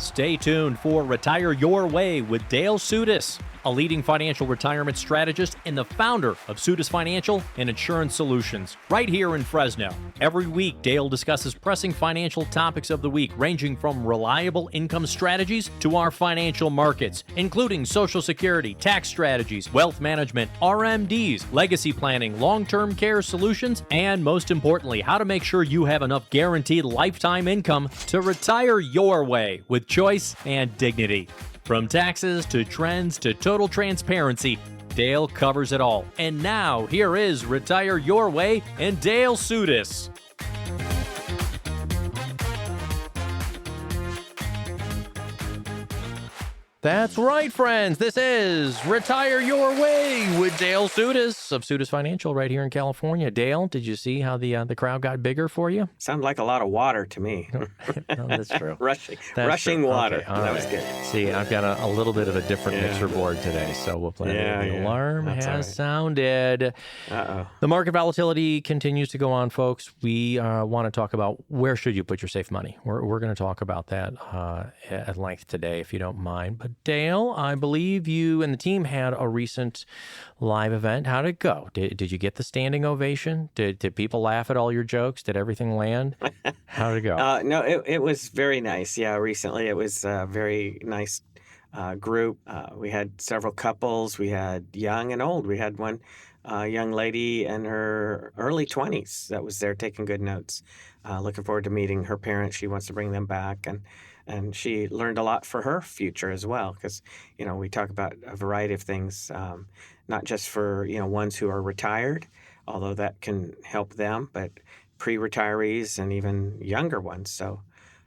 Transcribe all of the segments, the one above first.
Stay tuned for Retire Your Way with Dale Soutas, a leading financial retirement strategist and the founder of Soutas Financial and Insurance Solutions, right here in Fresno. Every week, Dale discusses pressing financial topics of the week, ranging from reliable income strategies to our financial markets, including Social Security, tax strategies, wealth management, RMDs, legacy planning, long-term care solutions, and most importantly, how to make sure you have enough guaranteed lifetime income to retire your way with choice and dignity. From taxes to trends to total transparency, Dale covers it all. And now, here is Retire Your Way and Dale Soutas. That's right, friends. This is Retire Your Way with Dale Soutas of Soutas Financial right here in California. Dale, did you see how the crowd got bigger for you? Sounded like a lot of water to me. No, that's true. Rushing true. water. Okay, that right. was good. See, I've got a little bit of a different mixer board today, so we'll play the alarm That's has all right. sounded. Uh-oh. The market volatility continues to go on, folks. We want to talk about where should you put your safe money. We're going to talk about that at length today, if you don't mind. But Dale, I believe you and the team had a recent live event. How did it go? Did you get the standing ovation? Did people laugh at all your jokes? Did everything land? How did it go? No, it was very nice. Yeah, recently it was a very nice group. We had several couples. We had young and old. We had one young lady in her early 20s that was there taking good notes. Looking forward to meeting her parents. She wants to bring them back, and she learned a lot for her future as well, because we talk about a variety of things, not just for ones who are retired, although that can help them, but pre-retirees and even younger ones. So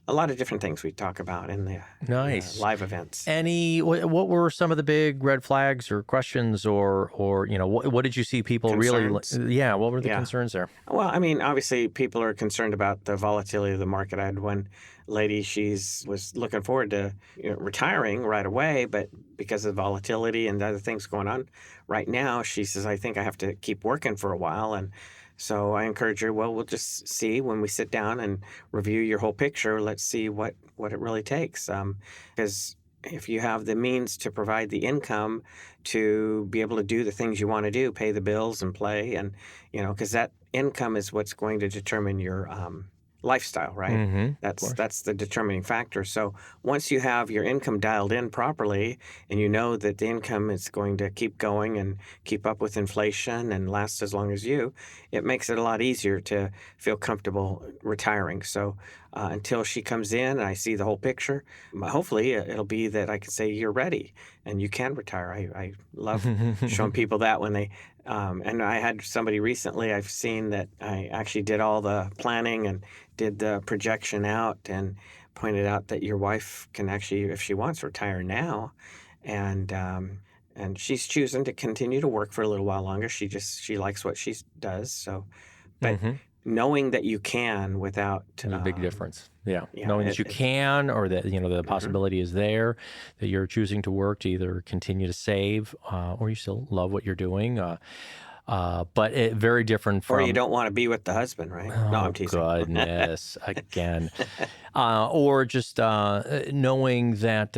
a lot of different things we talk about in the Nice. live events. What were some of the big red flags or questions, or what did you see people Concerns? really? Yeah, what were the concerns there? Well, I mean, obviously people are concerned about the volatility of the market. I had one lady, was looking forward to retiring right away, but because of volatility and other things going on right now, she says, I think I have to keep working for a while. And so I encourage her, well, we'll just see when we sit down and review your whole picture. Let's see what it really takes. Because if you have the means to provide the income to be able to do the things you want to do, pay the bills and play, and, because that income is what's going to determine your lifestyle, right? Mm-hmm, That's the determining factor. So once you have your income dialed in properly, and you know that the income is going to keep going and keep up with inflation and last as long as you, it makes it a lot easier to feel comfortable retiring. So until she comes in and I see the whole picture, hopefully it'll be that I can say you're ready and you can retire. I love showing people that when they and I had somebody recently I've seen that I actually did all the planning and did the projection out and pointed out that your wife can actually, if she wants, retire now. And she's choosing to continue to work for a little while longer. She likes what she does. So, but knowing that you can without There's a big difference. Yeah. Yeah, Knowing that you can, or that the possibility is there, that you're choosing to work to either continue to save, or you still love what you're doing. But very different from... Or you don't want to be with the husband, right? Oh, No, I'm teasing. Goodness, again. Or just knowing that,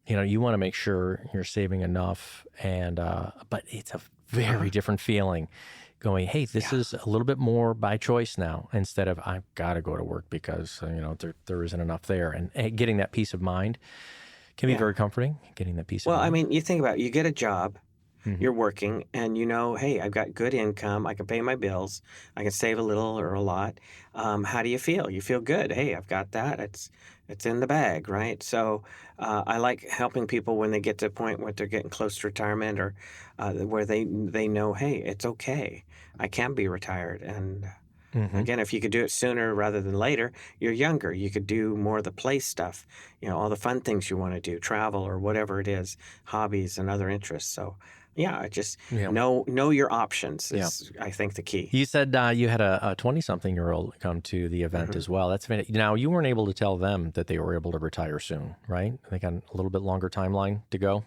you want to make sure you're saving enough, but it's a very different feeling going, hey, this is a little bit more by choice now, instead of I've got to go to work because, there isn't enough there. And getting that peace of mind can be very comforting, getting that peace of mind. Well, I mean, you think about it, you get a job, you're working, and hey, I've got good income, I can pay my bills, I can save a little or a lot. How do you feel? You feel good. Hey, I've got that. It's in the bag, right? So I like helping people when they get to a point where they're getting close to retirement, or where they know, hey, it's okay. I can be retired. And again, if you could do it sooner rather than later, you're younger. You could do more of the play stuff, all the fun things you want to do, travel or whatever it is, hobbies and other interests. So yeah, just know your options is, I think, the key. You said you had a 20-something-year-old come to the event as well. That's fantastic. Now, you weren't able to tell them that they were able to retire soon, right? They got a little bit longer timeline to go.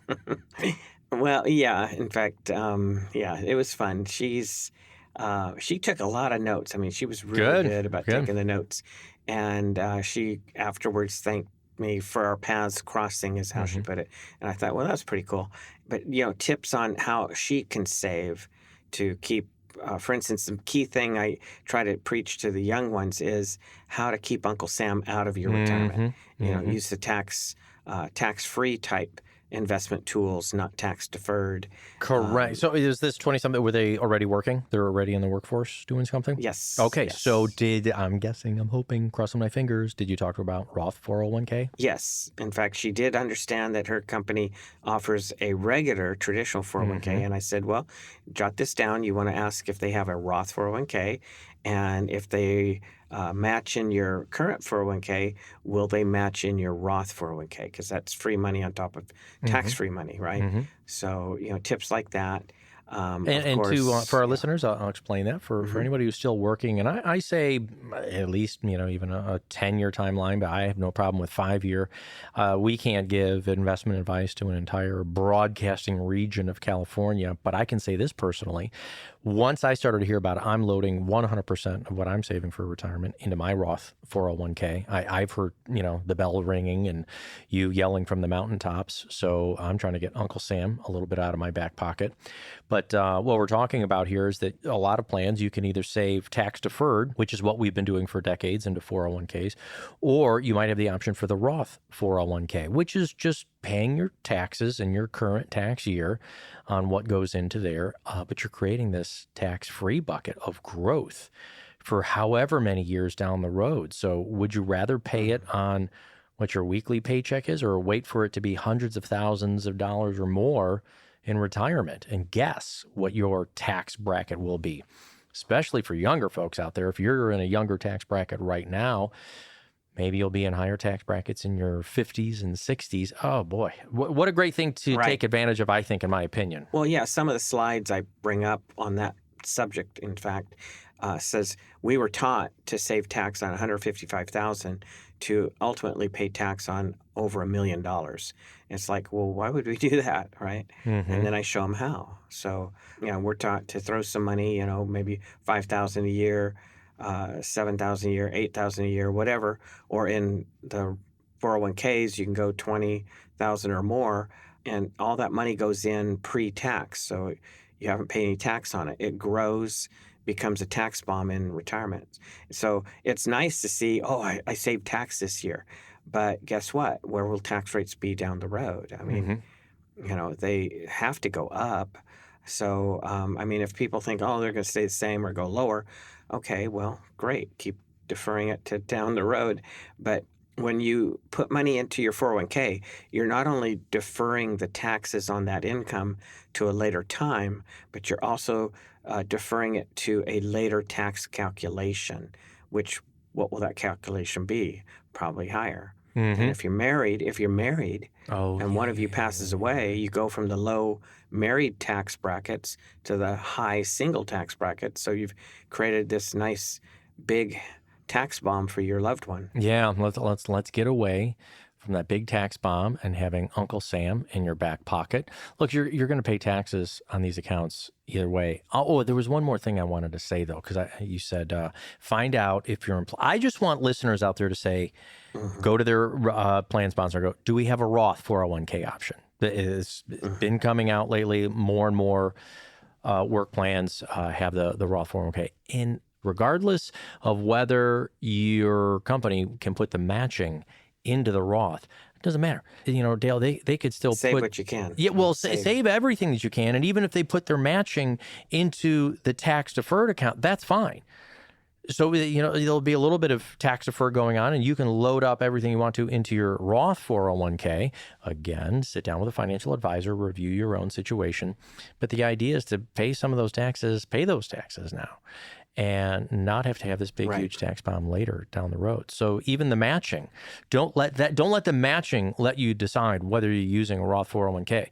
Well, yeah. In fact, it was fun. She took a lot of notes. I mean, she was really good about taking the notes. And she afterwards thanked me for our paths crossing, is how she put it. And I thought, well, that's pretty cool. But, tips on how she can save to keep, for instance, the key thing I try to preach to the young ones is how to keep Uncle Sam out of your retirement. Use the tax-free type investment tools, not tax deferred. Correct. So is this 20-something, were they already working? They're already in the workforce doing something? Yes. Okay. Yes. So I'm hoping, crossing my fingers, did you talk about Roth 401k? Yes. In fact, she did understand that her company offers a regular traditional 401k. And I said, well, jot this down. You want to ask if they have a Roth 401k. And if they match in your current 401k, will they match in your Roth 401k? Because that's free money on top of tax-free money, right? So, tips like that. Of And course, for our listeners, I'll explain that for anybody who's still working. And I say at least, even a 10-year timeline, but I have no problem with 5-year. We can't give investment advice to an entire broadcasting region of California, but I can say this personally. Once I started to hear about it, I'm loading 100% of what I'm saving for retirement into my Roth 401k. I've heard, the bell ringing and you yelling from the mountaintops. So I'm trying to get Uncle Sam a little bit out of my back pocket. But what we're talking about here is that a lot of plans, you can either save tax deferred, which is what we've been doing for decades, into 401ks, or you might have the option for the Roth 401k, which is just paying your taxes in your current tax year on what goes into there, but you're creating this tax-free bucket of growth for however many years down the road. So would you rather pay it on what your weekly paycheck is, or wait for it to be hundreds of thousands of dollars or more in retirement and guess what your tax bracket will be? Especially for younger folks out there, if you're in a younger tax bracket right now, maybe you'll be in higher tax brackets in your 50s and 60s. Oh, boy. What a great thing to take advantage of, I think, in my opinion. Well, yeah, some of the slides I bring up on that subject, in fact, says we were taught to save tax on $155,000 to ultimately pay tax on over $1 million. It's like, well, why would we do that, right? And then I show them how. So, we're taught to throw some money, maybe $5,000 a year, $7,000 a year, $8,000 a year, whatever. Or in the 401ks, you can go $20,000 or more, and all that money goes in pre-tax. So you haven't paid any tax on it. It grows, becomes a tax bomb in retirement. So it's nice to see, I saved tax this year. But guess what? Where will tax rates be down the road? I mean, they have to go up. So, if people think, they're going to stay the same or go lower, okay, well, great. Keep deferring it to down the road. But when you put money into your 401k, you're not only deferring the taxes on that income to a later time, but you're also deferring it to a later tax calculation, which, what will that calculation be? Probably higher. And if you're married, and one of you passes away, you go from the low married tax brackets to the high single tax brackets. So you've created this nice big tax bomb for your loved one. Yeah, let's get away from that big tax bomb and having Uncle Sam in your back pocket. Look, you're going to pay taxes on these accounts either way. Oh, there was one more thing I wanted to say though, because you said find out if you're employed. I just want listeners out there to say, go to their plan sponsor, go, do we have a Roth 401k option? It's been coming out lately. More and more work plans have the Roth 401k. And regardless of whether your company can put the matching into the Roth, it doesn't matter. Dale, they could still save what you can. Yeah, well, save everything that you can. And even if they put their matching into the tax deferred account, that's fine. So, there'll be a little bit of tax defer going on, and you can load up everything you want to into your Roth 401k. Again, sit down with a financial advisor, review your own situation. But the idea is to pay some of those taxes, pay those taxes now, and not have to have this big, huge tax bomb later down the road. So even the matching, don't let the matching let you decide whether you're using a Roth 401k.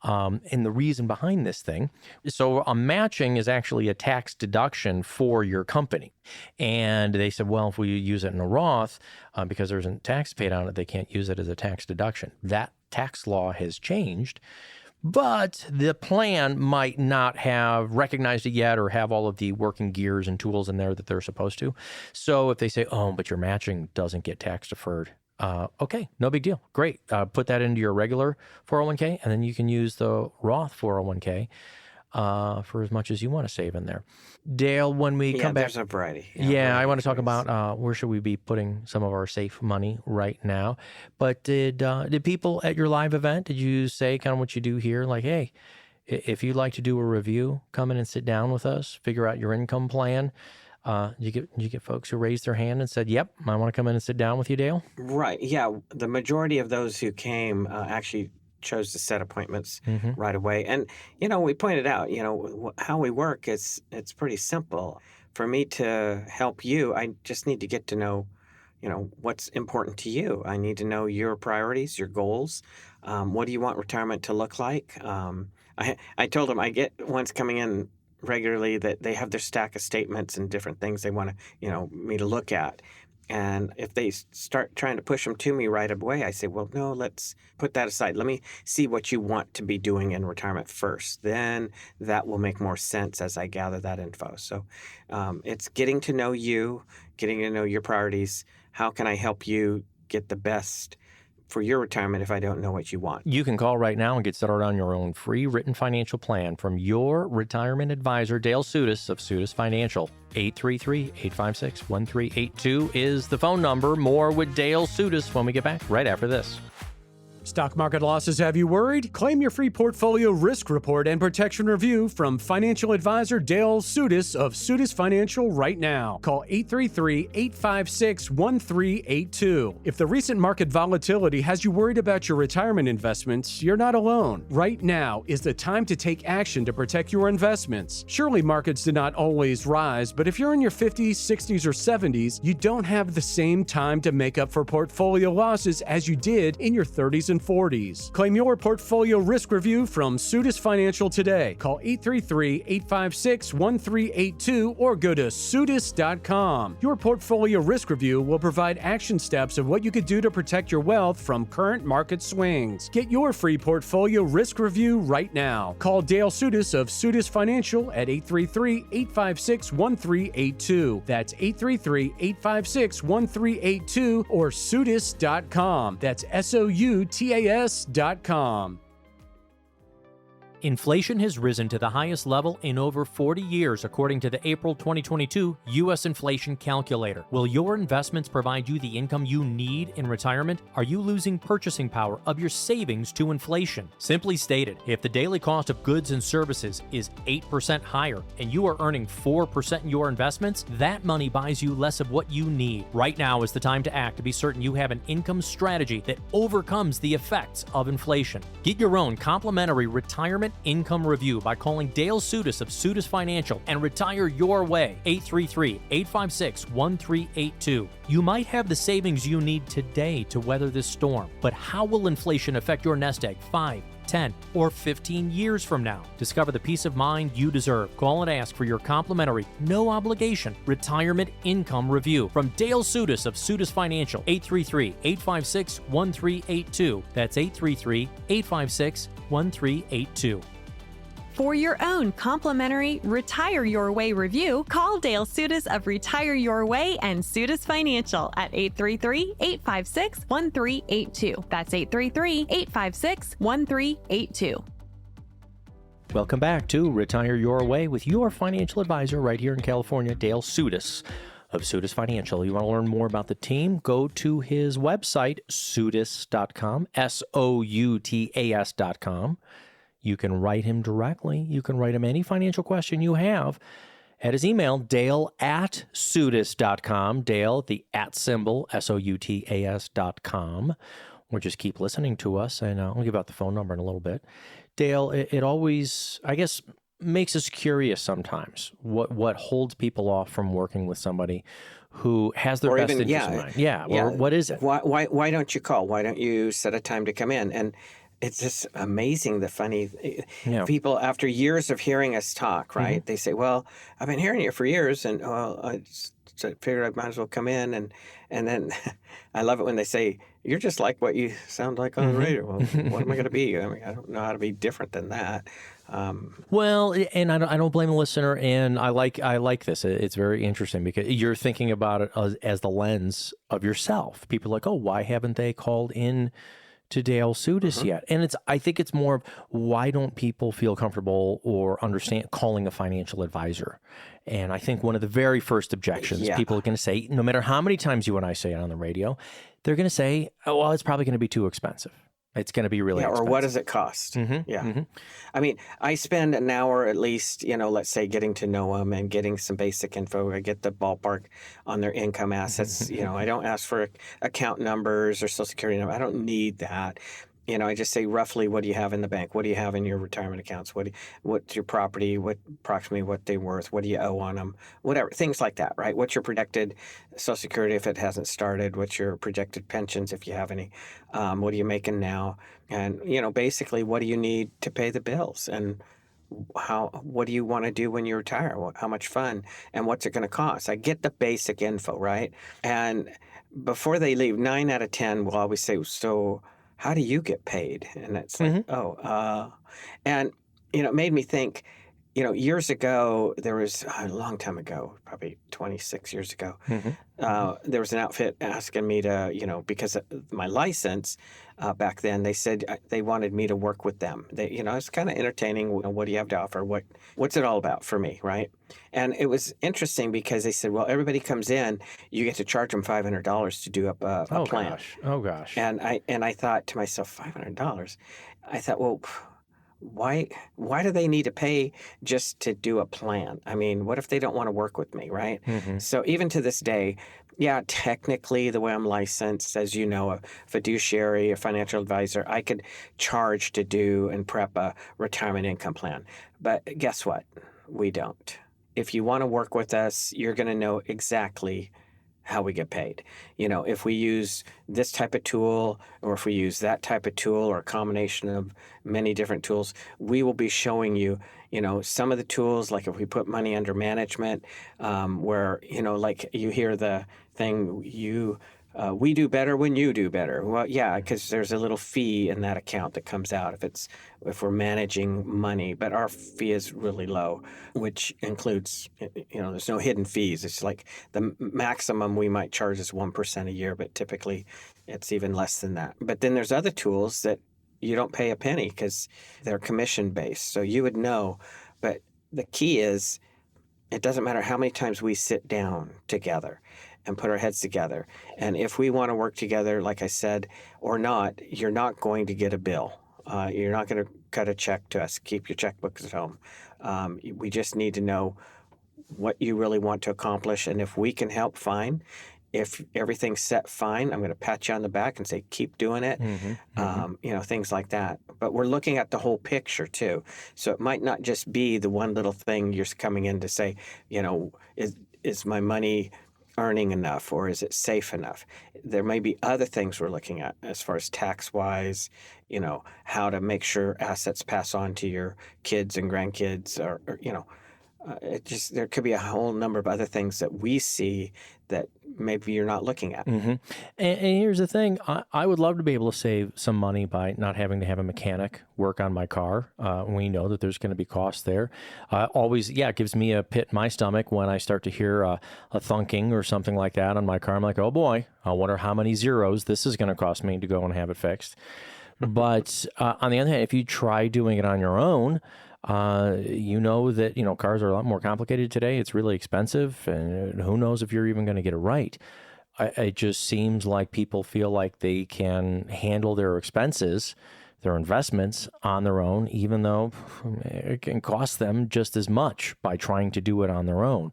And the reason behind this thing, so a matching is actually a tax deduction for your company. And they said, well, if we use it in a Roth, because there isn't tax paid on it, they can't use it as a tax deduction. That tax law has changed, but the plan might not have recognized it yet or have all of the working gears and tools in there that they're supposed to. So if they say, but your matching doesn't get tax deferred, Okay, no big deal. Great. Put that into your regular 401k, and then you can use the Roth 401k for as much as you want to save in there. Dale, when we come back, there's a variety. I want to talk choice. about where should we be putting some of our safe money right now. But did people at your live event, did you say kind of what you do here? Like, hey, if you'd like to do a review, come in and sit down with us, figure out your income plan. You get folks who raised their hand and said, "Yep, I want to come in and sit down with you, Dale." Right. Yeah. The majority of those who came actually chose to set appointments right away. And, we pointed out, how we work is it's pretty simple. For me to help you, I just need to get to know, what's important to you. I need to know your priorities, your goals. What do you want retirement to look like? I told them I get ones coming in regularly that they have their stack of statements and different things they want to, me to look at. And if they start trying to push them to me right away, I say, well, no, let's put that aside. Let me see what you want to be doing in retirement first. Then that will make more sense as I gather that info. So it's getting to know you, getting to know your priorities. How can I help you get the best for your retirement if I don't know what you want? You can call right now and get started on your own free written financial plan from your retirement advisor, Dale Soutas of Soutas Financial. 833-856-1382 is the phone number. More with Dale Soutas when we get back right after this. Stock market losses have you worried? Claim your free portfolio risk report and protection review from financial advisor Dale Soutas of Soutas Financial right now. Call 833-856-1382. If the recent market volatility has you worried about your retirement investments, you're not alone. Right now is the time to take action to protect your investments. Surely markets do not always rise, but if you're in your 50s, 60s, or 70s, you don't have the same time to make up for portfolio losses as you did in your 30s and 40s. Claim your portfolio risk review from Soutas Financial today. Call 833-856-1382 or go to Soutas.com. Your portfolio risk review will provide action steps of what you could do to protect your wealth from current market swings. Get your free portfolio risk review right now. Call Dale Soutas of Soutas Financial at 833-856-1382. That's 833-856-1382 or Soutas.com. That's SOUTAS.com. Inflation has risen to the highest level in over 40 years, according to the April 2022 U.S. Inflation Calculator. Will your investments provide you the income you need in retirement? Are you losing purchasing power of your savings to inflation? Simply stated, if the daily cost of goods and services is 8% higher and you are earning 4% in your investments, that money buys you less of what you need. Right now is the time to act to be certain you have an income strategy that overcomes the effects of inflation. Get your own complimentary retirement income review by calling Dale Soutas of Soutas Financial and retire your way. 833-856-1382. You might have the savings you need today to weather this storm, but how will inflation affect your nest egg 5, 10, or 15 years from now? Discover the peace of mind you deserve. Call and ask for your complimentary, no obligation retirement income review from Dale Soutas of Soutas Financial. 833-856-1382. That's 833-856-1382. For your own complimentary Retire Your Way review, call Dale Soutas of Retire Your Way and Soutas Financial at 833-856-1382. That's 833-856-1382. Welcome back to Retire Your Way with your financial advisor right here in California, Dale Soutas of Soutas Financial. You want to learn more about the team? Go to his website, Soutas.com, SOUTAS.com. You can write him directly. You can write him any financial question you have at his email, Dale@Soutas.com. Dale, the @ symbol, SOUTAS.com. Or just keep listening to us, and I'll give out the phone number in a little bit. Dale, it always, I guess, makes us curious sometimes what holds people off from working with somebody who has their best interest in mind. Or what is it? Why don't you call? Why don't you set a time to come in? And it's just amazing, the funny people, after years of hearing us talk, right? They say, well, I've been hearing you for years, and so I figured I might as well come in. And then I love it when they say, you're just like what you sound like on the radio. Well, what am I going to be? I mean, I don't know how to be different than that. Well, and I don't blame the listener, and I like this. It's very interesting because you're thinking about it as the lens of yourself. People are like, oh, why haven't they called in to Dale Soutas yet? And I think it's more of, why don't people feel comfortable or understand calling a financial advisor? And I think one of the very first objections people are going to say, no matter how many times you and I say it on the radio, they're going to say, oh, well, it's probably going to be too expensive. It's going to be really expensive. Or what does it cost? I mean, I spend an hour at least, let's say, getting to know them and getting some basic info. I get the ballpark on their income assets. I don't ask for account numbers or Social Security number. I don't need that. I just say roughly, what do you have in the bank? What do you have in your retirement accounts? What's your property? Approximately what they're worth? What do you owe on them? Whatever, things like that, right? What's your projected Social Security if it hasn't started? What's your projected pensions if you have any? What are you making now? And basically, what do you need to pay the bills? And what do you want to do when you retire? How much fun? And what's it going to cost? I get the basic info, right? And before they leave, 9 out of 10 will always say, so how do you get paid? And it's like, and, it made me think, years ago, there was a long time ago, probably 26 years ago, there was an outfit asking me to, because of my license back then, they said they wanted me to work with them. It's kind of entertaining. What do you have to offer? What's it all about for me, right? And it was interesting because they said, well, everybody comes in, you get to charge them $500 to do up a plan. Oh gosh. And I thought to myself, $500? I thought, well, why do they need to pay just to do a plan? I mean, what if they don't want to work with me, right? So even to this day, technically the way I'm licensed, as you know, a fiduciary, a financial advisor, I could charge to do and prep a retirement income plan. But guess what? We don't. If you want to work with us, you're going to know exactly how we get paid. If we use this type of tool, or if we use that type of tool, or a combination of many different tools, we will be showing you, some of the tools, like if we put money under management, where, like you hear the thing, we do better when you do better. Well, yeah, because there's a little fee in that account that comes out if we're managing money, but our fee is really low, which includes, there's no hidden fees. It's like the maximum we might charge is 1% a year, but typically it's even less than that. But then there's other tools that you don't pay a penny because they're commission based. So you would know, but the key is, it doesn't matter how many times we sit down together and put our heads together. And if we want to work together, like I said, or not, you're not going to get a bill. You're not going to cut a check to us. Keep your checkbooks at home. We just need to know what you really want to accomplish. And if we can help, fine. If everything's set, fine. I'm going to pat you on the back and say, keep doing it. Things like that. But we're looking at the whole picture too. So it might not just be the one little thing you're coming in to say, is my money earning enough, or is it safe enough? There may be other things we're looking at as far as tax-wise, how to make sure assets pass on to your kids and grandkids, or there could be a whole number of other things that we see that maybe you're not looking at. And here's the thing. I would love to be able to save some money by not having to have a mechanic work on my car. We know that there's going to be costs there. It gives me a pit in my stomach when I start to hear a thunking or something like that on my car. I'm like, oh boy, I wonder how many zeros this is going to cost me to go and have it fixed. But on the other hand, if you try doing it on your own, that, cars are a lot more complicated today. It's really expensive, and who knows if you're even going to get it right. It just seems like people feel like they can handle their expenses, their investments on their own, even though it can cost them just as much by trying to do it on their own.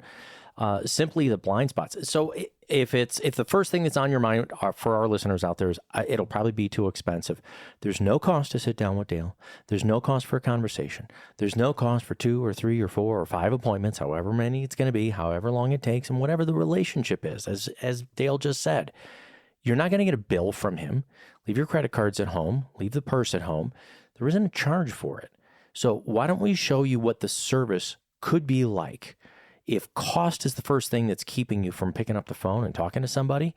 Simply the blind spots. So if the first thing that's on your mind for our listeners out there is it'll probably be too expensive, there's no cost to sit down with Dale. There's no cost for a conversation. There's no cost for 2 or 3 or 4 or 5 appointments, however many it's going to be, however long it takes, and whatever the relationship is. As Dale just said, you're not going to get a bill from him. Leave your credit cards at home. Leave the purse at home. There isn't a charge for it. So why don't we show you what the service could be like If cost is the first thing that's keeping you from picking up the phone and talking to somebody,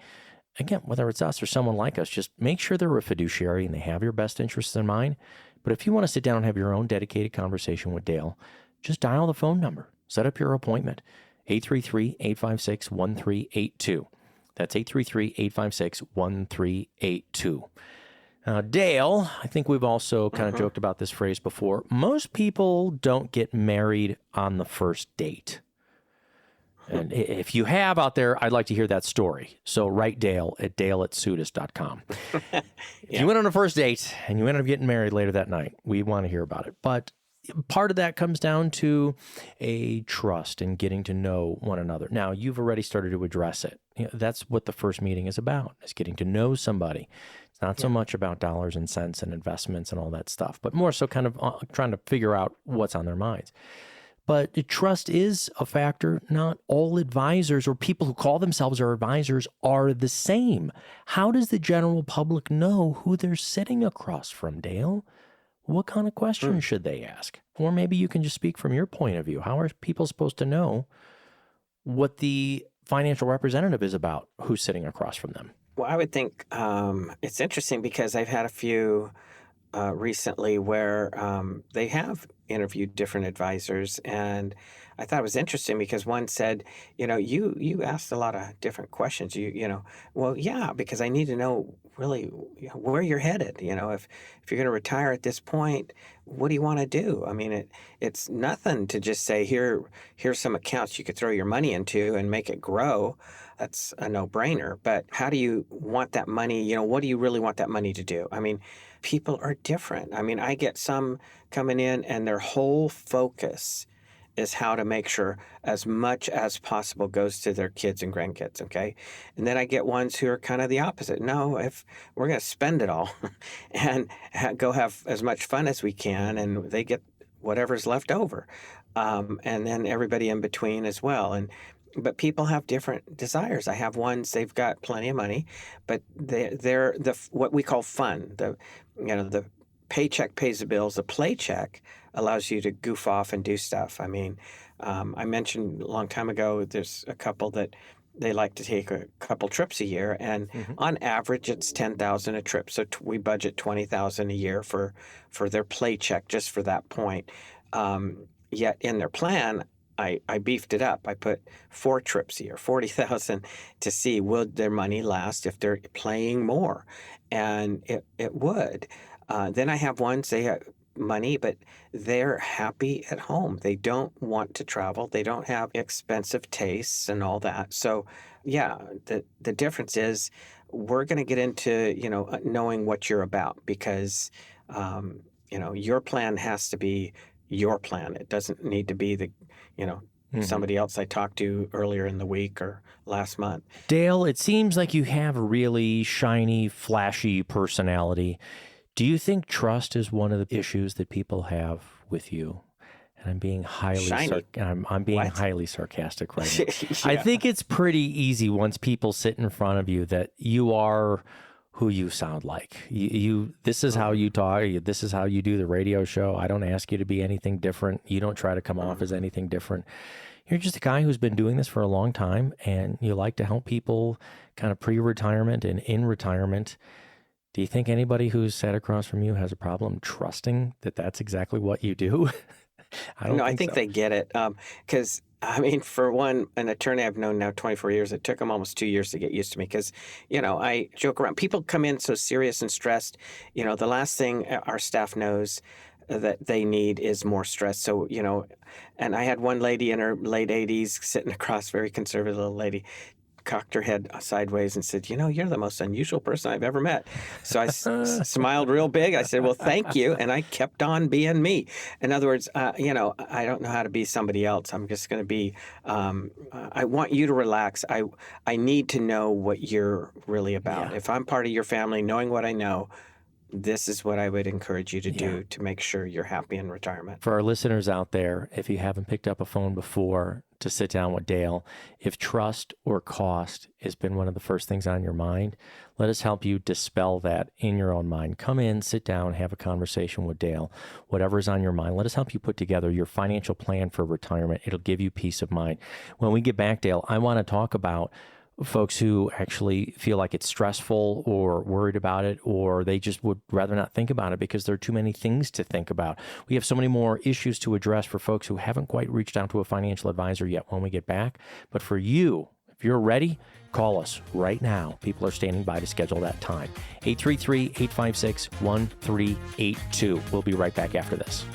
again, whether it's us or someone like us, just make sure they're a fiduciary and they have your best interests in mind. But if you want to sit down and have your own dedicated conversation with Dale, just dial the phone number. Set up your appointment, 833-856-1382. That's 833-856-1382. Dale, I think we've also kind of joked about this phrase before. Most people don't get married on the first date. And if you have out there, I'd like to hear that story. So write Dale at dale@soutas.com. If you went on a first date and you ended up getting married later that night, we want to hear about it. But part of that comes down to a trust and getting to know one another. Now, you've already started to address it. That's what the first meeting is about, is getting to know somebody. It's not so much about dollars and cents and investments and all that stuff, but more so kind of trying to figure out what's on their minds. But trust is a factor. Not all advisors or people who call themselves our advisors are the same. How does the general public know who they're sitting across from, Dale? What kind of questions should they ask? Or maybe you can just speak from your point of view. How are people supposed to know what the financial representative is about, who's sitting across from them? Well, I would think it's interesting because I've had a few recently where they have interviewed different advisors, and I thought it was interesting because one said, you asked a lot of different questions. Well, yeah, because I need to know really where you're headed. If you're going to retire at this point, what do you want to do? I mean, it's nothing to just say here's some accounts you could throw your money into and make it grow. That's a no-brainer. But how do you want that money? What do you really want that money to do? I mean, people are different. I mean, I get some coming in and their whole focus is how to make sure as much as possible goes to their kids and grandkids, okay? And then I get ones who are kind of the opposite. No, if we're going to spend it all and go have as much fun as we can, and they get whatever's left over. And then everybody in between as well. But people have different desires. I have ones, they've got plenty of money, but they're the what we call fun. The paycheck pays the bills. The play check allows you to goof off and do stuff. I mean, I mentioned a long time ago, there's a couple that they like to take a couple trips a year, and on average, it's $10,000 a trip. So we budget $20,000 a year for their play check just for that point. Yet in their plan, I beefed it up. I put 4 trips a year, $40,000 to see would their money last if they're playing more, and it would. Then I have ones, they have money, but they're happy at home. They don't want to travel. They don't have expensive tastes and all that. So, yeah, the difference is we're going to get into knowing what you're about, because your plan has to be your plan. It doesn't need to be somebody else I talked to earlier in the week or last month. Dale, it seems like you have a really shiny, flashy personality. Do you think trust is one of the issues that people have with you? And I'm being highly sarcastic right now. Yeah. I think it's pretty easy once people sit in front of you that you are who you sound like. This is how you talk. This is how you do the radio show. I don't ask you to be anything different. You don't try to come off as anything different. You're just a guy who's been doing this for a long time, and you like to help people kind of pre-retirement and in retirement. Do you think anybody who's sat across from you has a problem trusting that that's exactly what you do? I think they get it. Because, for one, an attorney I've known now 24 years, it took him almost 2 years to get used to me because, I joke around. People come in so serious and stressed. The last thing our staff knows that they need is more stress. So, and I had one lady in her late 80s sitting across, very conservative little lady, cocked her head sideways and said, you're the most unusual person I've ever met. So I smiled real big. I said, well, thank you. And I kept on being me. In other words, I don't know how to be somebody else. I'm just going to be, I want you to relax. I need to know what you're really about. Yeah. If I'm part of your family, knowing what I know, this is what I would encourage you to do to make sure you're happy in retirement. For our listeners out there, if you haven't picked up a phone before to sit down with Dale, if trust or cost has been one of the first things on your mind, let us help you dispel that in your own mind. Come in, sit down, have a conversation with Dale. Whatever is on your mind, let us help you put together your financial plan for retirement. It'll give you peace of mind. When we get back, Dale, I want to talk about folks who actually feel like it's stressful or worried about it, or they just would rather not think about it because there are too many things to think about. We have so many more issues to address for folks who haven't quite reached out to a financial advisor yet when we get back. But for you, if you're ready, call us right now. People are standing by to schedule that time. 833-856-1382. We'll be right back after this.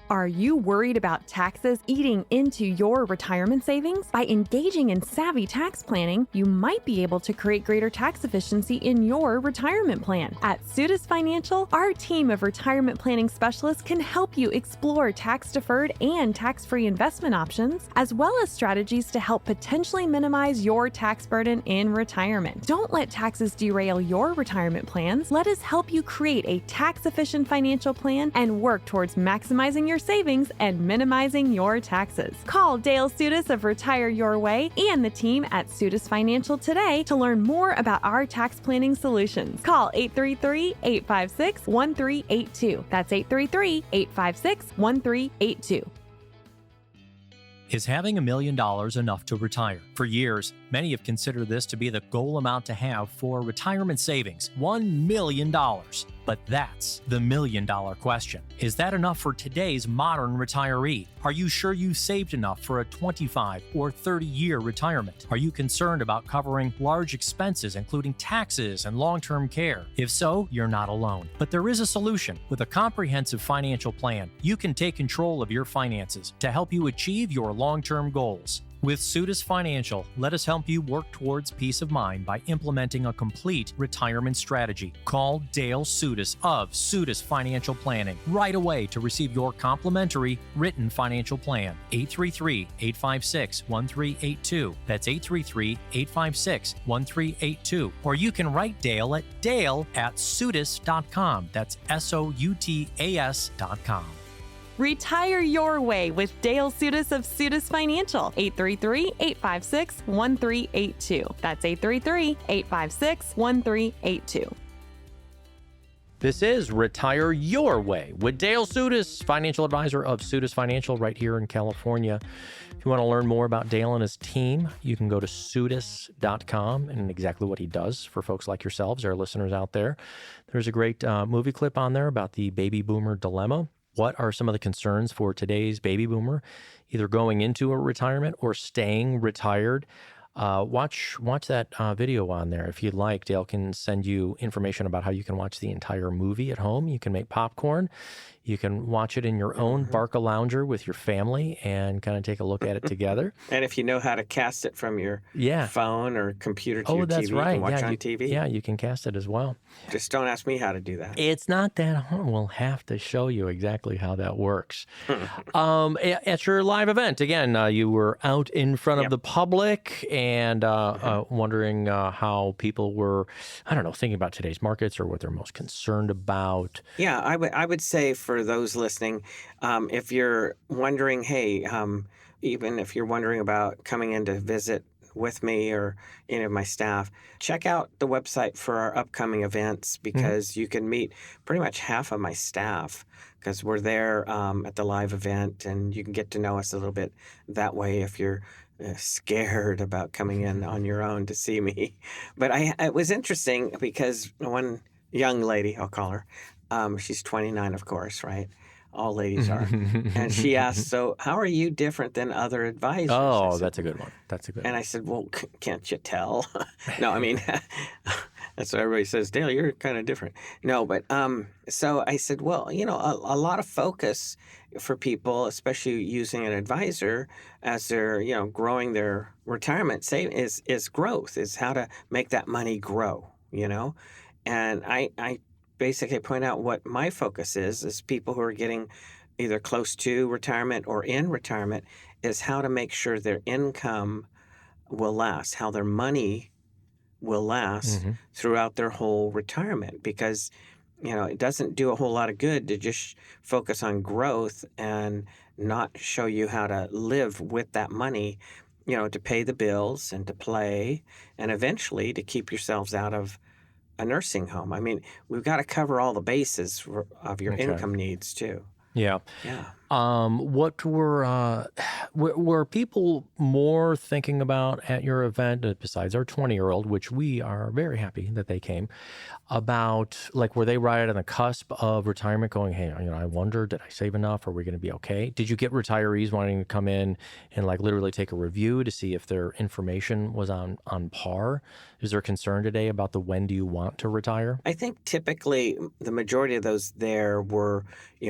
Are you worried about taxes eating into your retirement savings? By engaging in savvy tax planning, you might be able to create greater tax efficiency in your retirement plan. At Soutas Financial, our team of retirement planning specialists can help you explore tax-deferred and tax-free investment options, as well as strategies to help potentially minimize your tax burden in retirement. Don't let taxes derail your retirement plans. Let us help you create a tax-efficient financial plan and work towards maximizing your savings and minimizing your taxes. Call Dale Soutas of Retire Your Way and the team at Soutas Financial today to learn more about our tax planning solutions. Call 833-856-1382. That's 833-856-1382. Is having $1 million enough to retire? For years, many have considered this to be the goal amount to have for retirement savings, $1 million. But that's the $1 million question. Is that enough for today's modern retiree? Are you sure you've saved enough for a 25 or 30-year retirement? Are you concerned about covering large expenses, including taxes and long-term care? If so, you're not alone. But there is a solution. With a comprehensive financial plan, you can take control of your finances to help you achieve your long-term goals. With Soutas Financial, let us help you work towards peace of mind by implementing a complete retirement strategy. Call Dale Soutas of Soutas Financial Planning right away to receive your complimentary written financial plan. 833-856-1382. That's 833-856-1382. Or you can write Dale at dale@soutas.com. That's SOUTAS.com. Retire your way with Dale Soutas of Soutas Financial. 833-856-1382. That's 833-856-1382. This is Retire Your Way with Dale Soutas, financial advisor of Soutas Financial right here in California. If you want to learn more about Dale and his team, you can go to soutas.com and exactly what he does for folks like yourselves, our listeners out there. There's a great movie clip on there about the baby boomer dilemma. What are some of the concerns for today's baby boomer, either going into a retirement or staying retired? Watch that video on there if you'd like. Dale can send you information about how you can watch the entire movie at home. You can make popcorn. You can watch it in your own Barca-Lounger with your family and kind of take a look at it together. And if you know how to cast it from your phone or computer to your that's TV, right. you can watch on TV. Yeah, you can cast it as well. Just don't ask me how to do that. It's not that hard. We'll have to show you exactly how that works. At your live event, again, you were out in front of the public and wondering how people were, thinking about today's markets or what they're most concerned about. Yeah, I would say for those listening, if you're wondering, even if you're wondering about coming in to visit with me or any of my staff, check out the website for our upcoming events because you can meet pretty much half of my staff because we're there at the live event and you can get to know us a little bit that way if you're scared about coming in on your own to see me. But it was interesting because one young lady, I'll call her, she's 29, of course, right? All ladies are. And she asked, so how are you different than other advisors? Oh, that's a good one. And I said, well, can't you tell? No, I mean, that's what everybody says, Dale, you're kind of different. No, but so I said, well, a lot of focus for people, especially using an advisor as they're, growing their retirement savings is growth, is how to make that money grow, And I basically point out what my focus is people who are getting either close to retirement or in retirement, is how to make sure their income will last, how their money will last throughout their whole retirement. Because, it doesn't do a whole lot of good to just focus on growth and not show you how to live with that money, to pay the bills and to play and eventually to keep yourselves out of a nursing home. I mean, we've got to cover all the bases of your Okay. income needs too. Yeah. Yeah. What were people more thinking about at your event, besides our 20-year-old, which we are very happy that they came, about, like, were they right on the cusp of retirement going, hey, I wonder, did I save enough? Are we going to be okay? Did you get retirees wanting to come in and like literally take a review to see if their information was on par? Is there concern today about the when do you want to retire? I think typically the majority of those there were,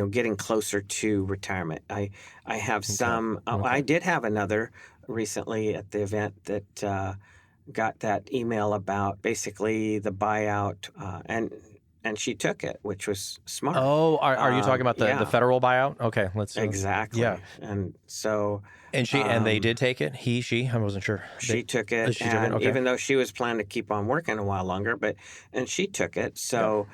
getting closer to retirement. I have some. I did have another recently at the event that got that email about basically the buyout, and she took it, which was smart. Oh, are you talking about the Yeah, federal buyout? Okay, let's exactly. yeah. And so And they did take it. She, I wasn't sure. she took it, She took it. and Okay. even though she was planning to keep on working a while longer, and she took it. So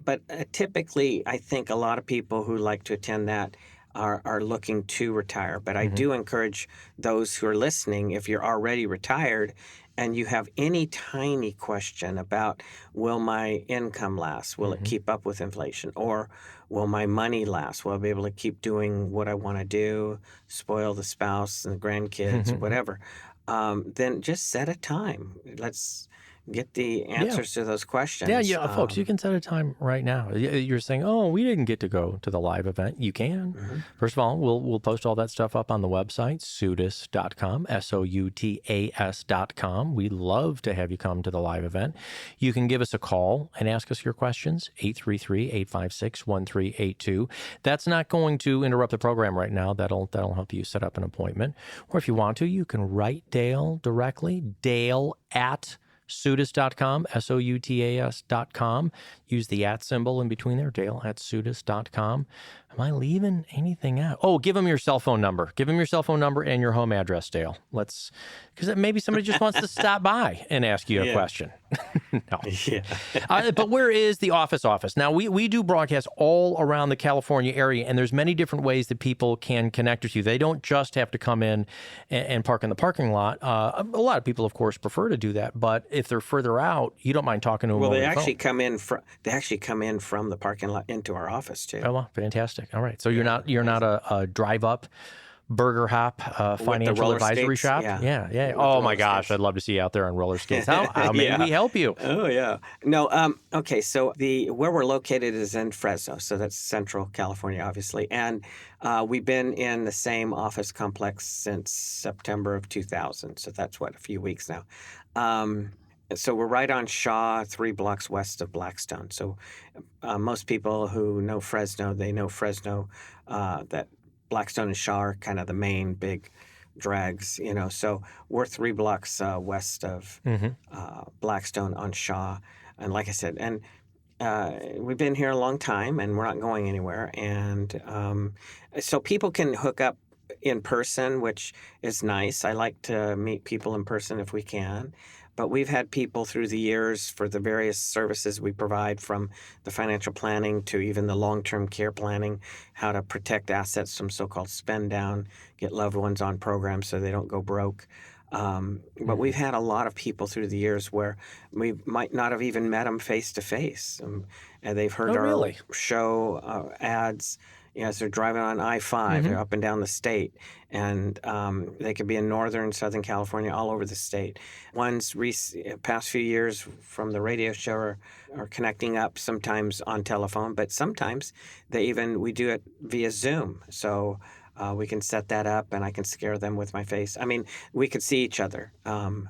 but typically, I think a lot of people who like to attend that are looking to retire. But I do encourage those who are listening, if you're already retired and you have any tiny question about, will my income last? Will it keep up with inflation? Or will my money last? Will I be able to keep doing what I want to do, spoil the spouse and the grandkids, whatever? Then just set a time. Let's get the answers to those questions. Yeah, folks, you can set a time right now. You're saying, oh, we didn't get to go to the live event. You can. First of all, we'll post all that stuff up on the website, soutas.com, SOUTAS.com. We'd love to have you come to the live event. You can give us a call and ask us your questions, 833-856-1382. That's not going to interrupt the program right now. That'll help you set up an appointment. Or if you want to, you can write Dale directly, Dale@Soutas.com, SOUTAS.com. Use the @ symbol in between there, Dale@Soutas.com. Am I leaving anything out? Oh, give them your cell phone number. Give them your cell phone number and your home address, Dale. Because maybe somebody just wants to stop by and ask you a question. No. Yeah. But where is the office? Now, we do broadcast all around the California area, and there's many different ways that people can connect with you. They don't just have to come in and park in the parking lot. A lot of people, of course, prefer to do that. But if they're further out, you don't mind talking to them Well, over they the actually phone. come in from the parking lot into our office too. Oh, well, fantastic. All right. So you're not a drive-up burger hop financial roller advisory skates? shop? Yeah. Yeah. With Oh the my roller gosh, skates. I'd love to see you out there on roller skates. How may Yeah. we help you? Oh yeah. No. Okay. So where we're located is in Fresno, so that's Central California, obviously, and we've been in the same office complex since September of 2000. So that's a few weeks now. So we're right on Shaw, 3 blocks west of Blackstone. So most people who know Fresno, they know Fresno, that Blackstone and Shaw are kind of the main big drags, So we're 3 blocks west of Blackstone on Shaw. And like I said, and we've been here a long time and we're not going anywhere. And so people can hook up in person, which is nice. I like to meet people in person if we can. But we've had people through the years for the various services we provide, from the financial planning to even the long-term care planning, how to protect assets from so-called spend down, get loved ones on programs so they don't go broke. But we've had a lot of people through the years where we might not have even met them face to face, and they've heard our really? show ads. As they're driving on I-5 they're up and down the state, and they could be in northern, southern California, all over the state. Ones past few years from the radio show are connecting up sometimes on telephone, but sometimes we do it via Zoom. So we can set that up, and I can scare them with my face. I mean, we could see each other and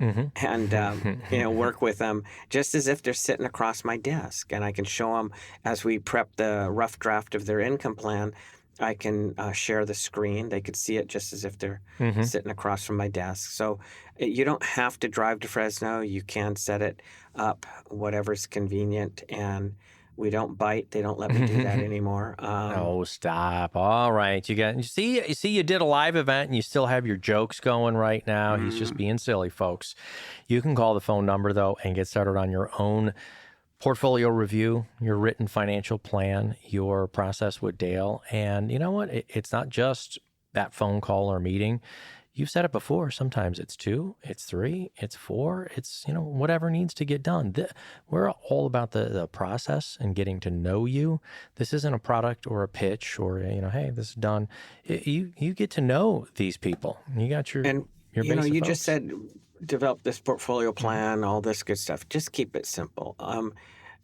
work with them just as if they're sitting across my desk, and I can show them as we prep the rough draft of their income plan. I can share the screen. They could see it just as if they're sitting across from my desk. So you don't have to drive to Fresno. You can set it up, whatever's convenient, and we don't bite. They don't let me do that anymore. Oh, stop. All right. You see, you did a live event and you still have your jokes going right now. He's just being silly, folks. You can call the phone number, though, and get started on your own portfolio review, your written financial plan, your process with Dale. And you know what? It's not just that phone call or meeting. You've said it before. Sometimes it's 2, it's 3, it's 4, it's, whatever needs to get done. We're all about the process and getting to know you. This isn't a product or a pitch or, hey, this is done. You get to know these people. You got your And, base of you folks. just said develop this portfolio plan, all this good stuff. Just keep it simple.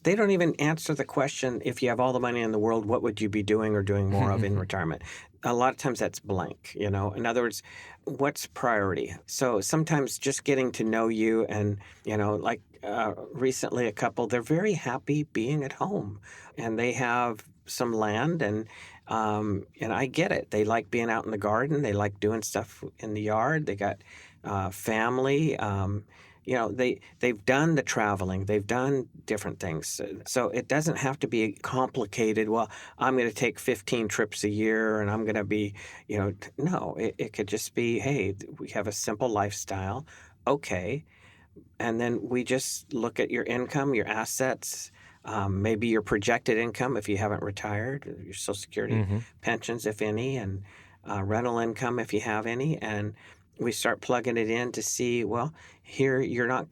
They don't even answer the question, if you have all the money in the world, what would you be doing or doing more of in retirement? A lot of times that's blank, In other words, what's priority? So sometimes just getting to know you and, like recently a couple, they're very happy being at home and they have some land and I get it. They like being out in the garden. They like doing stuff in the yard. They got family. They've done the traveling, they've done different things. So it doesn't have to be complicated. Well, I'm going to take 15 trips a year and I'm going to be, no, it could just be, hey, we have a simple lifestyle. Okay. And then we just look at your income, your assets, maybe your projected income if you haven't retired, your Social Security, pensions, if any, and rental income if you have any. And we start plugging it in to see, well, here you're not,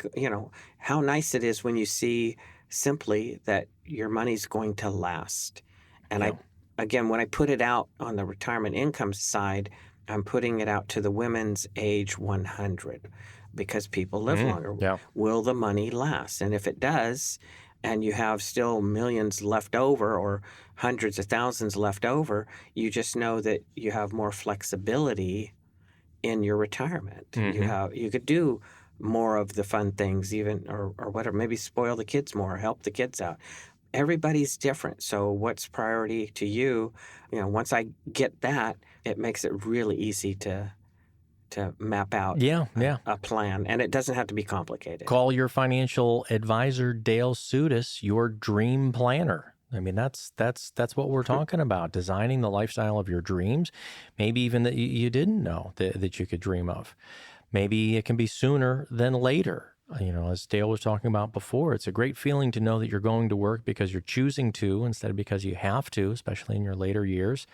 how nice it is when you see simply that your money's going to last. And again, when I put it out on the retirement income side, I'm putting it out to the women's age 100 because people live longer. Yeah. Will the money last? And if it does, and you have still millions left over or hundreds of thousands left over, you just know that you have more flexibility in your retirement. You could do more of the fun things even or whatever, maybe spoil the kids more, help the kids out. Everybody's different. So what's priority to you? Once I get that, it makes it really easy to map out a plan. And it doesn't have to be complicated. Call your financial advisor, Dale Soutas, your dream planner. I mean, that's what we're talking about, designing the lifestyle of your dreams, maybe even that you didn't know that you could dream of. Maybe it can be sooner than later. As Dale was talking about before, it's a great feeling to know that you're going to work because you're choosing to instead of because you have to, especially in your later years.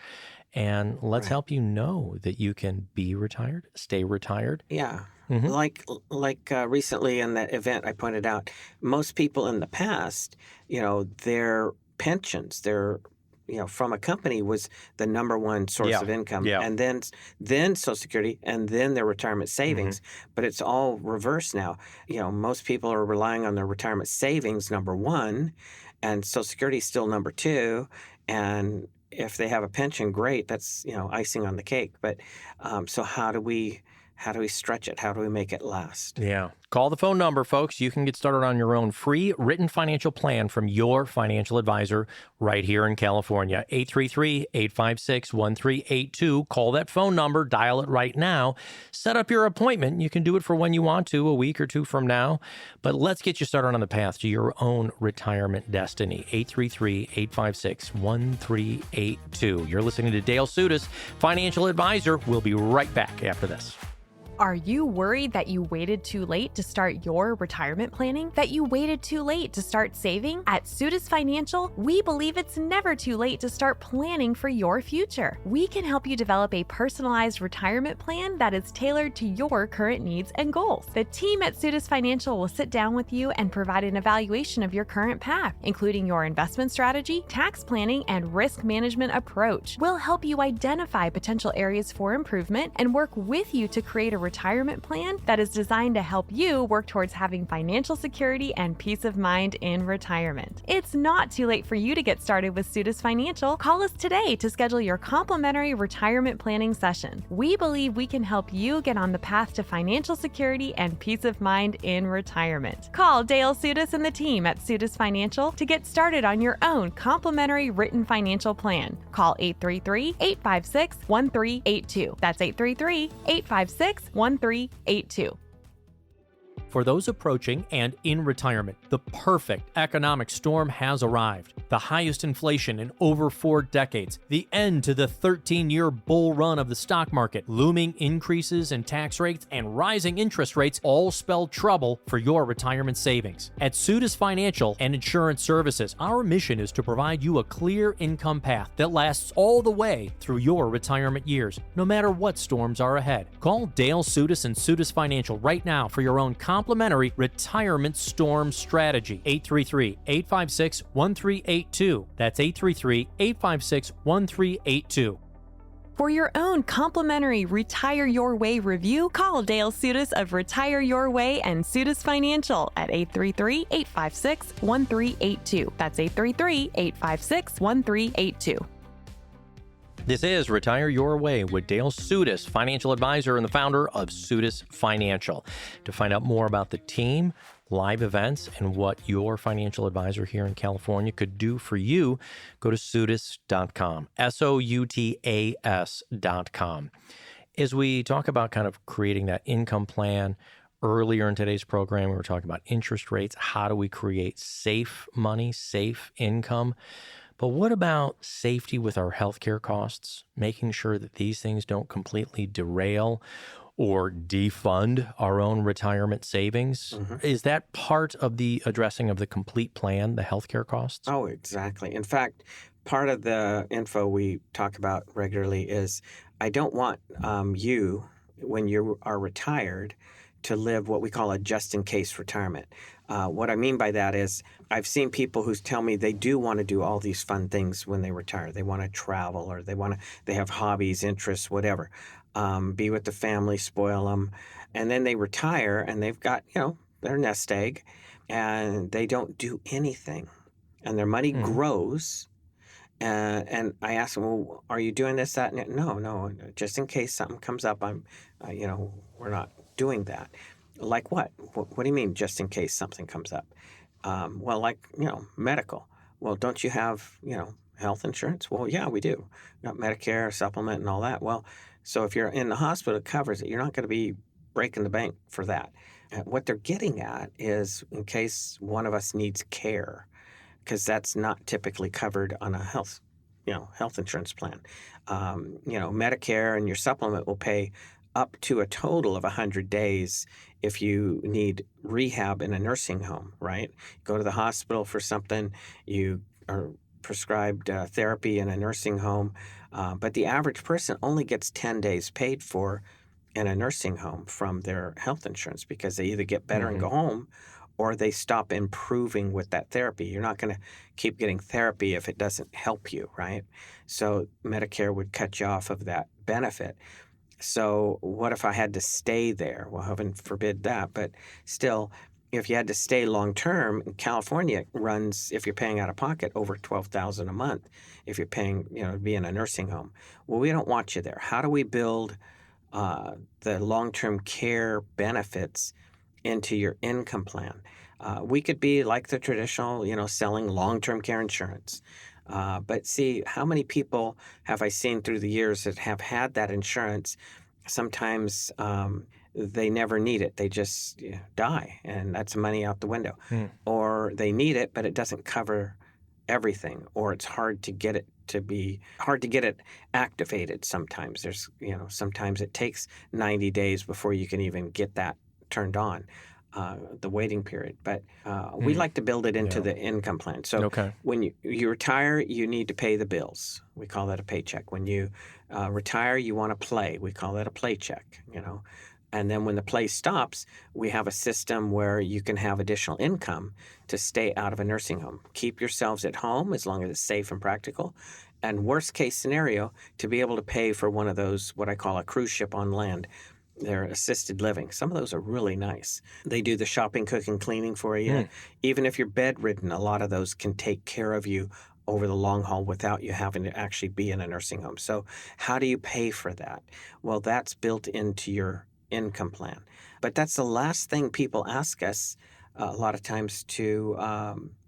And let's help you know that you can be retired, stay retired. Yeah. Like recently in that event I pointed out, most people in the past, their pensions, from a company was the number one source of income, and then Social Security, and then their retirement savings. But it's all reversed now. Most people are relying on their retirement savings, number one, and Social Security is still number two. And if they have a pension, great, that's icing on the cake. But so how do we stretch it? How do we make it last? Yeah. Call the phone number, folks. You can get started on your own free written financial plan from your financial advisor right here in California. 833-856-1382. Call that phone number. Dial it right now. Set up your appointment. You can do it for when you want to, a week or two from now. But let's get you started on the path to your own retirement destiny. 833-856-1382. You're listening to Dale Soutas, financial advisor. We'll be right back after this. Are you worried that you waited too late to start your retirement planning? That you waited too late to start saving? At Soutas Financial, we believe it's never too late to start planning for your future. We can help you develop a personalized retirement plan that is tailored to your current needs and goals. The team at Soutas Financial will sit down with you and provide an evaluation of your current path, including your investment strategy, tax planning, and risk management approach. We'll help you identify potential areas for improvement and work with you to create a retirement plan that is designed to help you work towards having financial security and peace of mind in retirement. It's not too late for you to get started with Soutas Financial. Call us today to schedule your complimentary retirement planning session. We believe we can help you get on the path to financial security and peace of mind in retirement. Call Dale Soutas and the team at Soutas Financial to get started on your own complimentary written financial plan. Call 833-856-1382. That's 833-856-1382. For those approaching and in retirement, the perfect economic storm has arrived. The highest inflation in over 4 decades, the end to the 13-year bull run of the stock market, looming increases in tax rates, and rising interest rates all spell trouble for your retirement savings. At Soutas Financial and Insurance Services, our mission is to provide you a clear income path that lasts all the way through your retirement years, no matter what storms are ahead. Call Dale Soutas and Soutas Financial right now for your own complimentary retirement storm strategy. 833-856-1382. That's 833-856-1382. For your own complimentary Retire Your Way review, call Dale Soutas of Retire Your Way and Soutas Financial at 833-856-1382. That's 833-856-1382. This is Retire Your Way with Dale Soutas, financial advisor and the founder of Soutas Financial. To find out more about the team, live events, and what your financial advisor here in California could do for you, go to Soutas.com, Soutas.com. As we talk about kind of creating that income plan, earlier in today's program, we were talking about interest rates. How do we create safe money, safe income? But what about safety with our healthcare costs, making sure that these things don't completely derail or defund our own retirement savings? Is that part of the addressing of the complete plan, the healthcare costs? Oh, exactly. In fact, part of the info we talk about regularly is I don't want you, when you are retired, to live what we call a just-in-case retirement. What I mean by that is I've seen people who tell me they do want to do all these fun things when they retire. They want to travel, or they have hobbies, interests, whatever. Be with the family, spoil them. And then they retire and they've got, their nest egg, and they don't do anything. And their money grows. And I ask them, well, are you doing this, that, and that? No, just in case something comes up, we're not doing that. Like what? What do you mean, just in case something comes up? Medical. Well, don't you have, health insurance? Well, yeah, we do. We got Medicare, supplement, and all that. Well, so if you're in the hospital, it covers it. You're not going to be breaking the bank for that. What they're getting at is in case one of us needs care, because that's not typically covered on a health insurance plan. Medicare and your supplement will pay up to a total of 100 days if you need rehab in a nursing home, right? Go to the hospital for something, you are prescribed therapy in a nursing home, but the average person only gets 10 days paid for in a nursing home from their health insurance, because they either get better and go home, or they stop improving with that therapy. You're not going to keep getting therapy if it doesn't help you, right? So Medicare would cut you off of that benefit. So what if I had to stay there? Well, heaven forbid that, but still, if you had to stay long term, California runs, if you're paying out of pocket, over $12,000 a month if you're paying, to be in a nursing home. Well, we don't want you there. How do we build the long-term care benefits into your income plan? We could be like the traditional, selling long-term care insurance. But see, how many people have I seen through the years that have had that insurance? Sometimes they never need it. They just die, and that's money out the window. Or they need it, but it doesn't cover everything, or it's hard to get it activated sometimes. There's, sometimes it takes 90 days before you can even get that turned on. The waiting period, but we like to build it into the income plan. So when you retire, you need to pay the bills. We call that a paycheck. When you retire, you want to play. We call that a play check. And then when the play stops, we have a system where you can have additional income to stay out of a nursing home. Keep yourselves at home as long as it's safe and practical. And worst case scenario, to be able to pay for one of those, what I call a cruise ship on land. They're assisted living. Some of those are really nice. They do the shopping, cooking, cleaning for you. Even if you're bedridden, a lot of those can take care of you over the long haul without you having to actually be in a nursing home. So how do you pay for that? Well, that's built into your income plan. But that's the last thing people ask us a lot of times to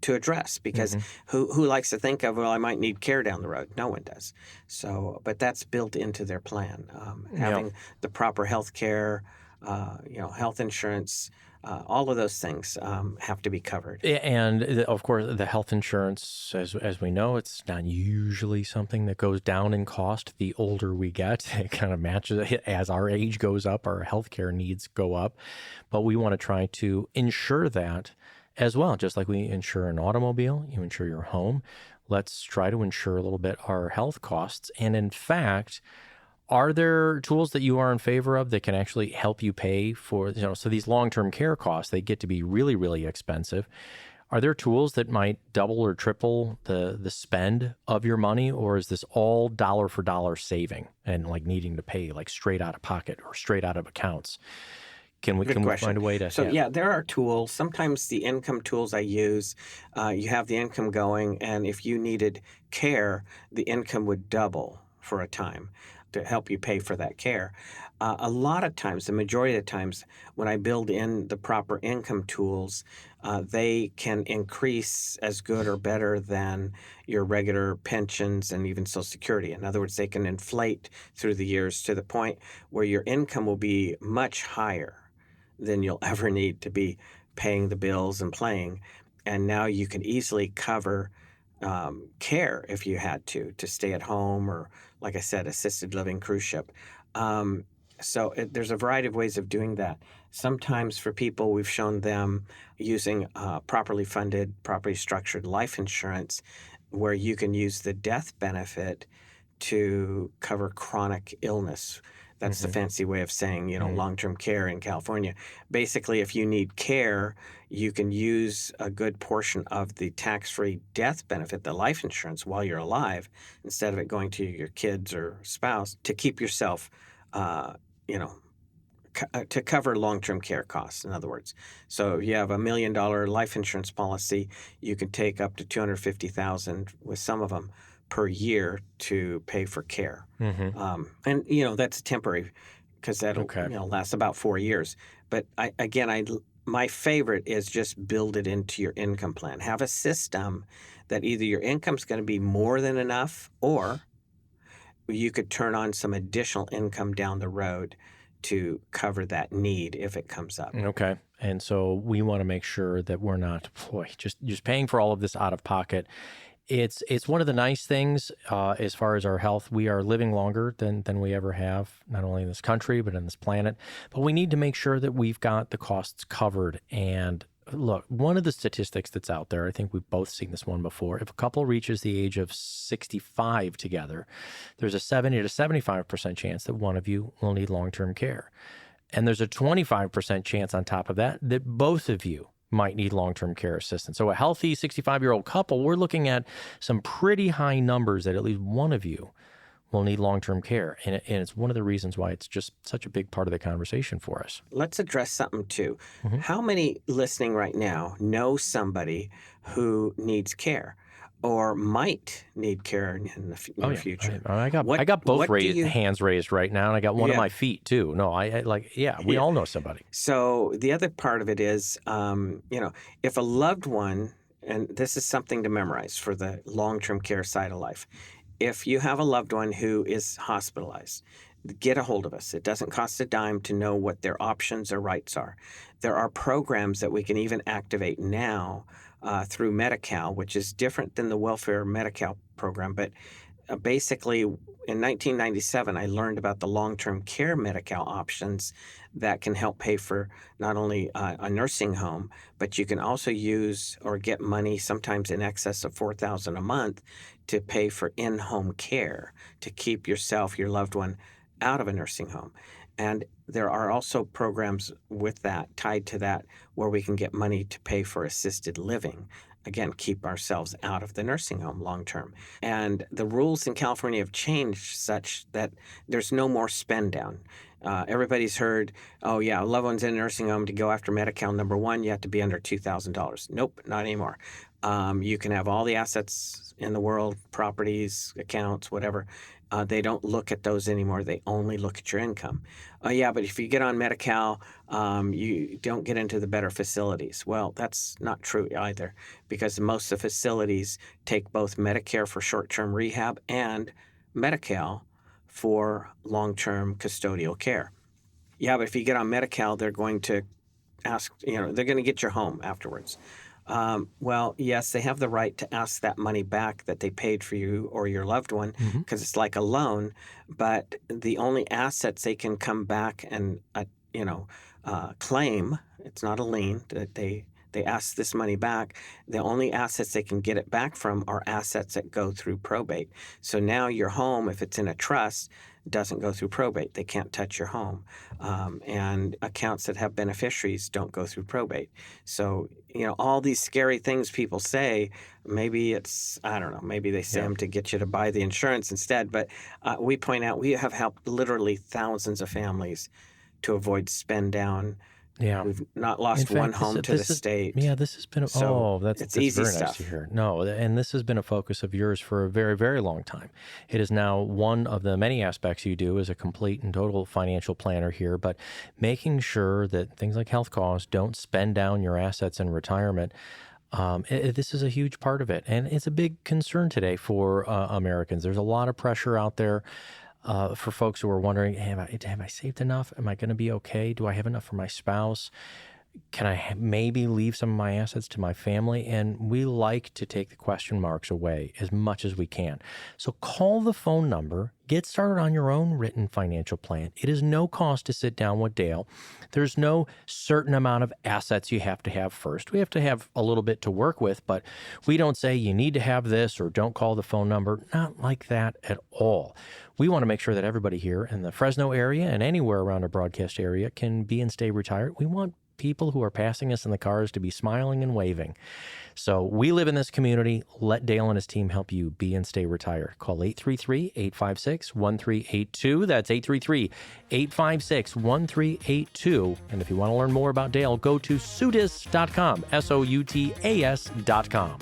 address, because who likes to think of, well, I might need care down the road? No one does. So, but that's built into their plan. Having the proper health care, health insurance, All of those things have to be covered. And of course, the health insurance, as we know, it's not usually something that goes down in cost the older we get. It kind of matches as our age goes up, our healthcare needs go up. But we want to try to insure that as well. Just like we insure an automobile, you insure your home. Let's try to insure a little bit our health costs. And in fact, are there tools that you are in favor of that can actually help you pay for, so these long-term care costs, they get to be really, really expensive. Are there tools that might double or triple the spend of your money, or is this all dollar for dollar saving and like needing to pay like straight out of pocket or straight out of accounts? Can we find a way to? So yeah, there are tools. Sometimes the income tools I use, you have the income going, and if you needed care, the income would double for a time to help you pay for that care. A lot of times, the majority of the times, when I build in the proper income tools, they can increase as good or better than your regular pensions and even Social Security. In other words, they can inflate through the years to the point where your income will be much higher than you'll ever need to be paying the bills and playing. And now you can easily cover care if you had to stay at home or, like I said, assisted living, cruise ship. There's a variety of ways of doing that. Sometimes for people, we've shown them using properly funded, properly structured life insurance where you can use the death benefit to cover chronic illness. That's the fancy way of saying, long-term care in California. Basically, if you need care, you can use a good portion of the tax-free death benefit, the life insurance, while you're alive, instead of it going to your kids or spouse, to keep yourself, to cover long-term care costs, in other words. So if you have $1 million life insurance policy, you can take up to $250,000 with some of them per year to pay for care. And that's temporary because that'll last about 4 years. But my favorite is just build it into your income plan. Have a system that either your income's going to be more than enough, or you could turn on some additional income down the road to cover that need if it comes up. Okay. And so we want to make sure that we're not just paying for all of this out of pocket. It's one of the nice things as far as our health. We are living longer than we ever have, not only in this country, but in this planet. But we need to make sure that we've got the costs covered. And look, one of the statistics that's out there, I think we've both seen this one before. If a couple reaches the age of 65 together, there's a 70 to 75% chance that one of you will need long-term care. And there's a 25% chance on top of that both of you might need long-term care assistance. So a healthy 65-year-old couple, we're looking at some pretty high numbers that at least one of you will need long-term care. And it's one of the reasons why it's just such a big part of the conversation for us. Let's address something too. How many listening right now know somebody who needs care or might need care in the near future? I got both hands raised right now, and I got one of my feet too. No, we all know somebody. So the other part of it is, if a loved one, and this is something to memorize for the long-term care side of life, if you have a loved one who is hospitalized, get a hold of us. It doesn't cost a dime to know what their options or rights are. There are programs that we can even activate now through Medi-Cal, which is different than the welfare Medi-Cal program. But basically, in 1997, I learned about the long-term care Medi-Cal options that can help pay for not only a nursing home, but you can also use or get money, sometimes in excess of $4,000 a month, to pay for in-home care to keep yourself, your loved one, out of a nursing home. And there are also programs with that, tied to that, where we can get money to pay for assisted living. Again, keep ourselves out of the nursing home long term. And the rules in California have changed such that there's no more spend down. Everybody's heard, oh yeah, a loved one's in a nursing home, to go after Medi-Cal number one, you have to be under $2,000. Nope, not anymore. You can have all the assets in the world, properties, accounts, whatever. They don't look at those anymore. They only look at your income. Yeah, but if you get on Medi-Cal, you don't get into the better facilities. Well, that's not true either, because most of the facilities take both Medicare for short-term rehab and Medi-Cal for long-term custodial care. Yeah, but if you get on Medi-Cal, they're going to ask, they're going to get your home afterwards. Well, yes, they have the right to ask that money back that they paid for you or your loved one, because it's like a loan. But the only assets they can come back and claim, it's not a lien, that they ask this money back. The only assets they can get it back from are assets that go through probate. So now your home, if it's in a trust, doesn't go through probate. They can't touch your home. And accounts that have beneficiaries don't go through probate. So, all these scary things people say, maybe it's, I don't know, maybe they say them to get you to buy the insurance instead. But we point out we have helped literally thousands of families to avoid spend down. Yeah. We've not lost one home to the state. Yeah, this has been, that's easy very stuff. nice to hear. No, and this has been a focus of yours for a very, very long time. It is now one of the many aspects you do as a complete and total financial planner here, but making sure that things like health costs don't spend down your assets in retirement. This is a huge part of it, and it's a big concern today for Americans. There's a lot of pressure out there. For folks who are wondering, have I saved enough? Am I going to be okay? Do I have enough for my spouse? Can I maybe leave some of my assets to my family? And we like to take the question marks away as much as we can. So call the phone number, get started on your own written financial plan. It is no cost to sit down with Dale. There's no certain amount of assets you have to have first. We have to have a little bit to work with, but we don't say you need to have this or don't call the phone number. Not like that at all. We want to make sure that everybody here in the Fresno area and anywhere around our broadcast area can be and stay retired. We want people who are passing us in the cars to be smiling and waving. So we live in this community. Let Dale and his team help you be and stay retired. Call 833-856-1382. That's 833-856-1382. And if you want to learn more about Dale, go to Soutas.com, Soutas.com.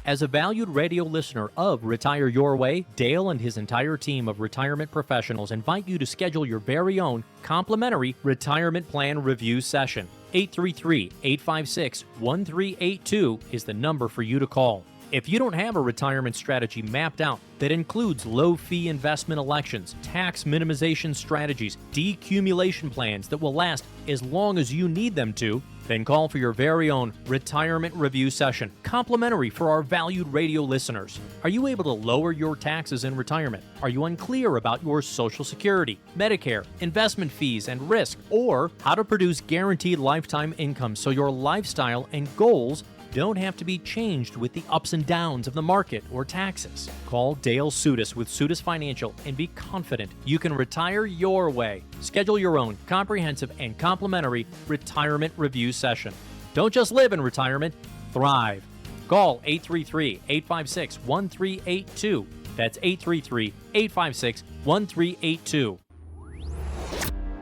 As a valued radio listener of Retire Your Way, Dale and his entire team of retirement professionals invite you to schedule your very own complimentary retirement plan review session. 833-856-1382 is the number for you to call. If you don't have a retirement strategy mapped out that includes low-fee investment elections, tax minimization strategies, decumulation plans that will last as long as you need them to, then call for your very own retirement review session, complimentary for our valued radio listeners. Are you able to lower your taxes in retirement? Are you unclear about your Social Security, Medicare, investment fees and risk, or how to produce guaranteed lifetime income so your lifestyle and goals don't have to be changed with the ups and downs of the market or taxes? Call Dale Soutas with Soutas Financial and be confident you can retire your way. Schedule your own comprehensive and complimentary retirement review session. Don't just live in retirement, thrive. Call 833-856-1382. That's 833-856-1382.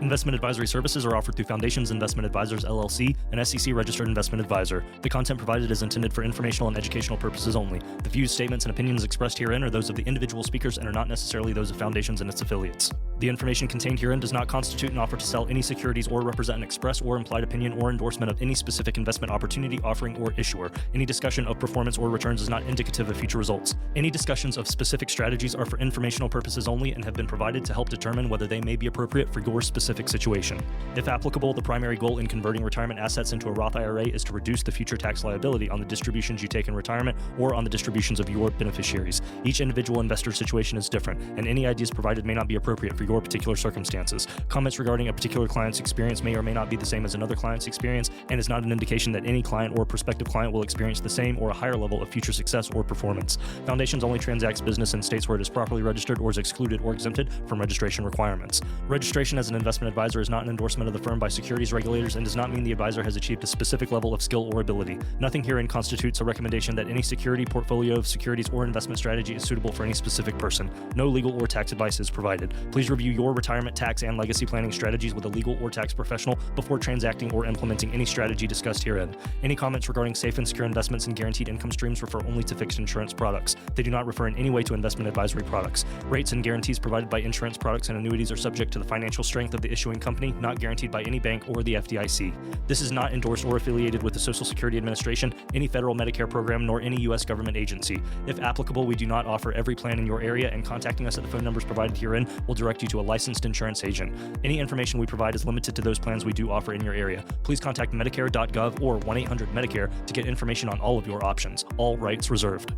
Investment advisory services are offered through Foundations Investment Advisors, LLC, an SEC-registered investment advisor. The content provided is intended for informational and educational purposes only. The views, statements, and opinions expressed herein are those of the individual speakers and are not necessarily those of Foundations and its affiliates. The information contained herein does not constitute an offer to sell any securities or represent an express or implied opinion or endorsement of any specific investment opportunity, offering, or issuer. Any discussion of performance or returns is not indicative of future results. Any discussions of specific strategies are for informational purposes only and have been provided to help determine whether they may be appropriate for your specific situation. If applicable, the primary goal in converting retirement assets into a Roth IRA is to reduce the future tax liability on the distributions you take in retirement or on the distributions of your beneficiaries. Each individual investor's situation is different, and any ideas provided may not be appropriate for your particular circumstances. Comments regarding a particular client's experience may or may not be the same as another client's experience, and is not an indication that any client or prospective client will experience the same or a higher level of future success or performance. Foundations only transacts business in states where it is properly registered or is excluded or exempted from registration requirements. Registration as an investment advisor is not an endorsement of the firm by securities regulators and does not mean the advisor has achieved a specific level of skill or ability. Nothing herein constitutes a recommendation that any security, portfolio of securities, or investment strategy is suitable for any specific person. No legal or tax advice is provided. Please review your retirement, tax, and legacy planning strategies with a legal or tax professional before transacting or implementing any strategy discussed herein. Any comments regarding safe and secure investments and guaranteed income streams refer only to fixed insurance products. They do not refer in any way to investment advisory products. Rates and guarantees provided by insurance products and annuities are subject to the financial strength of the issuing company, not guaranteed by any bank or the FDIC. This is not endorsed or affiliated with the Social Security Administration, any federal Medicare program, nor any U.S. government agency. If applicable, we do not offer every plan in your area, and contacting us at the phone numbers provided herein will direct you you to a licensed insurance agent. Any information we provide is limited to those plans we do offer in your area. Please contact Medicare.gov or 1-800-MEDICARE to get information on all of your options. All rights reserved.